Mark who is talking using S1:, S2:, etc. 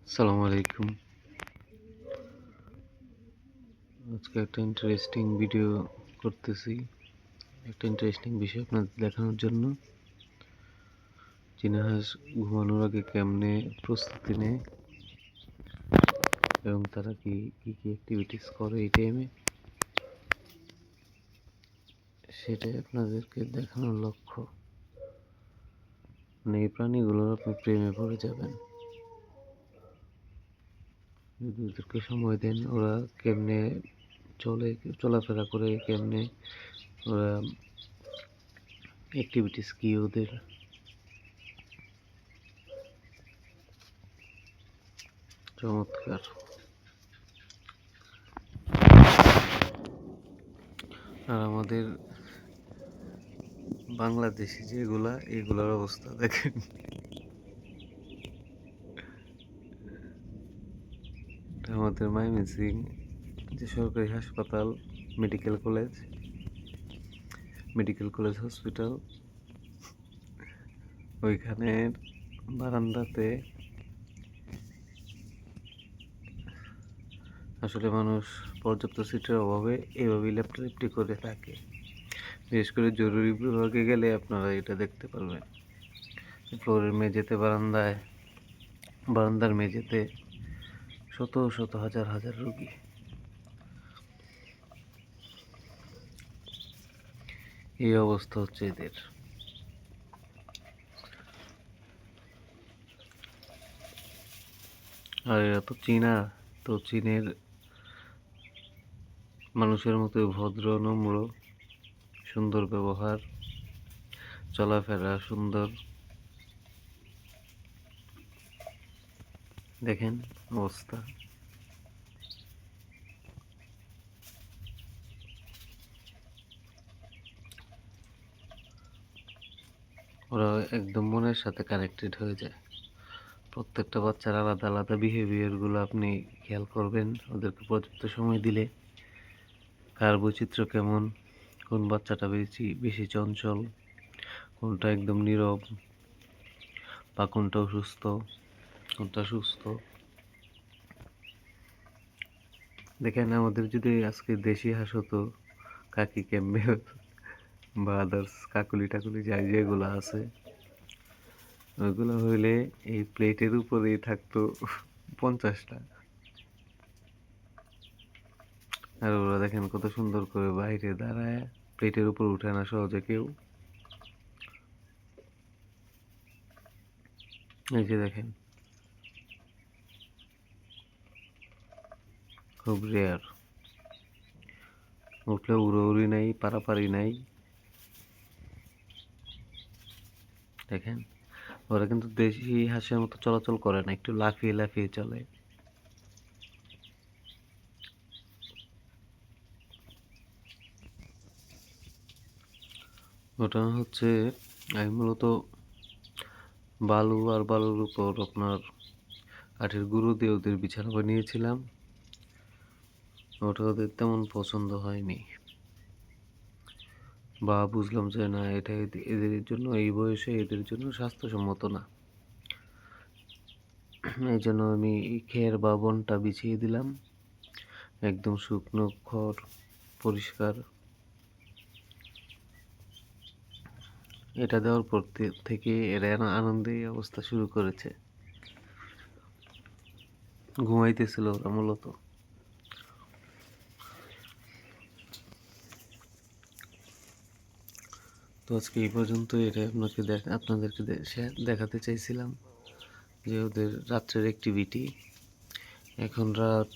S1: আসসালামু আলাইকুম। আজকে একটা ইন্টারেস্টিং ভিডিও করতেছি। একটা ইন্টারেস্টিং বিষয় আপনাদের দেখানোর জন্য। চীনা হাঁস ঘুমানোর আগে কেমনে প্রস্তুতি নেয় এবং তারা কি কি অ্যাক্টিভিটিস করে এই টাইমে, সেটাই আপনাদেরকে দেখানোর লক্ষ্য। মানে এই প্রাণীগুলোর আপনি প্রেমে পড়ে যাবেন যদি ওদেরকে সময় দেন। ওরা কেমনে চলাফেরা করে, কেমনে ওরা অ্যাক্টিভিটিস কি ওদের, চমৎকার। আর আমাদের বাংলাদেশি এগুলার অবস্থা দেখেন। আমাদের ময়মনসিং যে সরকারি হাসপাতাল, মেডিকেল কলেজ হসপিটাল, ওইখানের বারান্দাতে আসলে মানুষ পর্যাপ্ত সিটের অভাবে এইভাবেই লেপটালেপটি করে থাকে। বিশেষ করে জরুরি বিভাগে গেলে আপনারা এটা দেখতে পারবেন। ফ্লোরের মেঝেতে, বারান্দার মেঝেতে শত শত হাজার হাজার রোগী। এই অবস্থা হচ্ছে এদের। আর এরা তো চীনের মানুষের মতো ভদ্র, নম্র, সুন্দর ব্যবহার, চলাফেরা সুন্দর। দেখেন অবস্থা। ওরা একদম মনের সাথে কানেক্টেড হয়ে যায়। প্রত্যেকটা বাচ্চার আলাদা আলাদা বিহেভিয়ারগুলো আপনি খেয়াল করবেন ওদেরকে পর্যাপ্ত সময় দিলে। কার বৈচিত্র্য কেমন, কোন বাচ্চাটা বেশি বেশি চঞ্চল, কোনটা একদম নীরব, বা কোনটা অসুস্থ, কোনটা সুস্থ। দেখেন আমাদের যদি আজকে দেশি হাঁস হতো, কাকি ক্যাম্বে বা আদার্স কাকুলি টাকুলি যেগুলো আছে, ওইগুলো হইলে এই প্লেটের উপরেই থাকতো 50টা। আর ওরা দেখেন কত সুন্দর করে বাইরে দাঁড়ায়, প্লেটের উপর উঠে না সহজে কেউ। এই যে দেখেন, খুব রেয়ার। উঠলে উড়োউড়ি নাই, পারাপারি নাই। দেখেন ওরা কিন্তু দেশি হাঁসের মতো চলাচল করে না, একটু লাফিয়ে লাফিয়ে চলে। ওটা হচ্ছে, আমি মূলত বালু আর বালুর উপর আপনার কাঠের গুঁড়ো দিয়ে ওদের বিছানা বানিয়েছিলাম। ওটা ওদের তেমন পছন্দ হয়নি, বা বুঝলাম যে না, এটা এদের জন্য, এই বয়সে এদের জন্য স্বাস্থ্যসম্মত না। এই জন্য আমি খের বা বনটা বিছিয়ে দিলাম, একদম শুকনো খড়, পরিষ্কার। এটা দেওয়ার পর থেকে এরা আনন্দে এই অবস্থা শুরু করেছে। ঘুমাইতেছিল ওরা মূলত। তো আজকে এই পর্যন্ত। এটা আপনাদেরকে দেখাতে চাইছিলাম যে ওদের রাত্রের অ্যাক্টিভিটি। এখন রাত